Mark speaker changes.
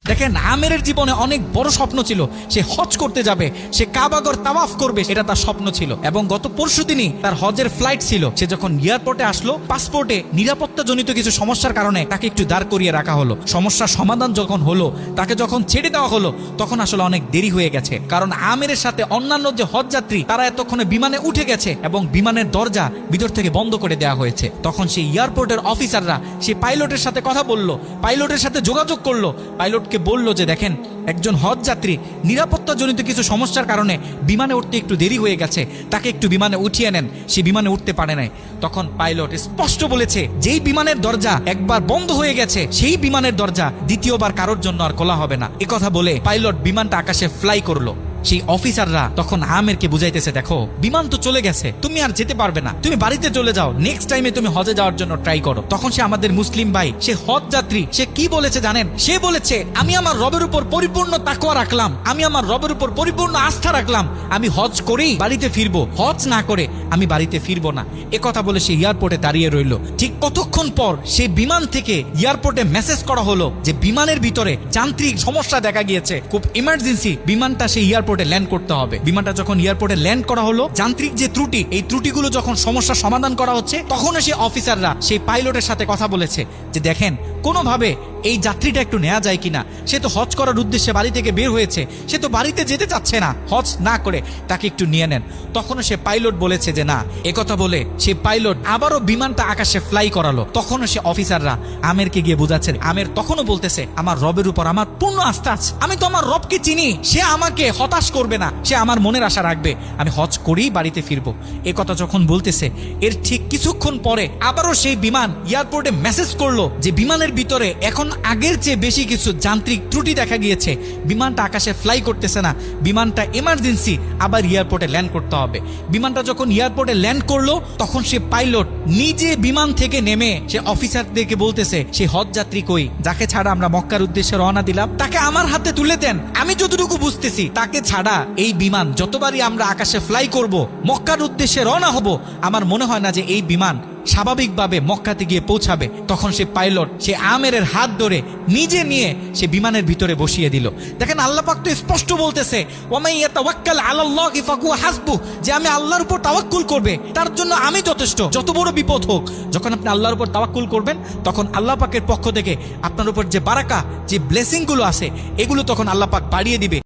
Speaker 1: দেখেন, আমেরের জীবনে অনেক বড় স্বপ্ন ছিল, সে হজ করতে যাবে, সে কাবাগর তাওয়াফ করবে, এটা তার স্বপ্ন ছিল। এবং গত পরশুদিনই তার হজের ফ্লাইট ছিল। সে যখন এয়ারপোর্টে আসলো, পাসপোর্টে নিরাপত্তাজনিত কিছু সমস্যার কারণে তাকে একটু দাঁড় করিয়ে রাখা হলো। সমস্যার সমাধান যখন হলো, তাকে যখন ছেড়ে দেওয়া হলো, তখন আসলে অনেক দেরি হয়ে গেছে। কারণ আমেরের সাথে অন্যান্য যে হজ যাত্রী তারা এতক্ষণে বিমানে উঠে গেছে এবং বিমানের দরজা ভিতর থেকে বন্ধ করে দেওয়া হয়েছে। তখন সেই এয়ারপোর্টের অফিসাররা সেই পাইলটের সাথে কথা বলল, পাইলটের সাথে যোগাযোগ করলো, পাইলটকে বলল যে দেখেন, একজন হজ যাত্রী নিরাপত্তাজনিত কিছু সমস্যার কারণে বিমানে উঠতে একটু দেরি হয়ে গেছে, তাকে একটু বিমানে উঠিয়ে নেন, সে বিমানে উঠতে পারে নাই। তখন পাইলট স্পষ্ট বলেছে, যেই বিমানের দরজা একবার বন্ধ হয়ে গেছে, সেই বিমানের দরজা দ্বিতীয়বার কারোর জন্য আর খোলা হবে না। কথা বলে পাইলট বিমানটা আকাশে ফ্লাই করলো। সেই অফিসাররা তখন আমেরকে বুঝাইতেছে, দেখো বিমান তো চলে গেছে, তুমি আর যেতে পারবে না, তুমি বাড়িতে চলে যাও, নেক্সট টাইমে তুমি হজে যাওয়ার জন্য ট্রাই করো। তখন সে আমাদের মুসলিম ভাই, সে হজ যাত্রী, সে কি বলেছে জানেন? সে বলেছে, আমি আমার রবের উপর পরিপূর্ণ তাকওয়া রাখলাম, আমি আমার রবের উপর পরিপূর্ণ আস্থা রাখলাম, আমি হজ করেই বাড়িতে ফিরবো, হজ না করে আমি বাড়িতে ফিরবো না। কথা বলে সে এয়ারপোর্টে দাঁড়িয়ে রইল। ঠিক কতক্ষণ পর সেই বিমান থেকে এয়ারপোর্টে মেসেজ করা হলো যে বিমানের ভিতরে যান্ত্রিক সমস্যা দেখা গিয়েছে, খুব ইমার্জেন্সি বিমানটা সেই এয়ারপোর্টে ল্যান্ড করতে হবে। বিমানটা যখন এয়ারপোর্টে ল্যান্ড করা হলো, যান্ত্রিক যে ত্রুটি, এই ত্রুটিগুলো যখন সমস্যা সমাধান করা হচ্ছে, তখন সেই অফিসাররা সেই পাইলটের সাথে কথা বলেছে যে দেখেন, কোনোভাবে এই যাত্রীটা একটু নেওয়া যায় কিনা, সে তো হজ করার উদ্দেশ্যে বাড়ি থেকে বের হয়েছে, সে তো বাড়িতে যেতে চাচ্ছে না, হজ না করে তাকে একটু নিয়ে নেন। তখনও সে পাইলট বলেছে যে না। কথা বলে সে পাইলট আবারও বিমানটা আকাশে ফ্লাই করালো। তখনও সে অফিসাররা আমেরকে গিয়ে বোঝাচ্ছেন। আমের তখনও বলতেছে, আমার রবের উপর আমার পূর্ণ আস্থা আছে, আমি তো আমার রবকে চিনি, সে আমাকে হতাশ করবে না, সে আমার মনের আশা রাখবে, আমি হজ করেই বাড়িতে ফিরবো। কথা যখন বলতেছে, এর ঠিক কিছুক্ষণ পরে আবারও সেই বিমান এয়ারপোর্টে মেসেজ করলো যে বিমানের ভিতরে এখন আগের চেয়ে বেশি কিছু যান্ত্রিক ত্রুটি দেখা গিয়েছে, বিমানটা আকাশে ফ্লাই করতেছে না, বিমানটা এমার্জেন্সি আবার এয়ারপোর্টে ল্যান্ড করতে হবে। বিমানটা যখন এয়ারপোর্টে ল্যান্ড করলো, তখন সে পাইলট নিজে বিমান থেকে নেমে সে অফিসারদেরকে বলতেছে, সেই হজ যাত্রী কই, যাকে ছাড়া আমরা মক্কার উদ্দেশ্যে রওনা দিলাম, তাকে আমার হাতে তুলে দেন। আমি যতটুকু বুঝতেছি, তাকে ছাড়া এই বিমান যতবারই আমরা আকাশে ফ্লাই করব, মক্কার উদ্দেশ্যে রওনা হব, আমার মনে হয় না যে এই বিমান স্বাভাবিকভাবে মক্কাতে গিয়ে পৌঁছাবে। তখন সে পাইলট সে আমেরের হাত ধরে নিজে নিয়ে সে বিমানের ভিতরে বসিয়ে দিল। দেখেন, আল্লাহ পাক তো স্পষ্ট বলতেছে, ওয়ামাই ইয়াতাওয়াক্কাল আলাল্লাহি ফাহুয়া হাসবুহ, যে আমি আল্লাহর উপর তাওয়াক্কুল করবে, তার জন্য আমি যথেষ্ট, যত বড় বিপদ হোক। যখন আপনি আল্লাহর উপর তাওয়াক্কুল করবেন, তখন আল্লাহ পাকের পক্ষ থেকে আপনার উপর যে বারাকা, যে ব্লেসিং গুলো আছে, এগুলো তখন আল্লাহ পাক বাড়িয়ে দিবে।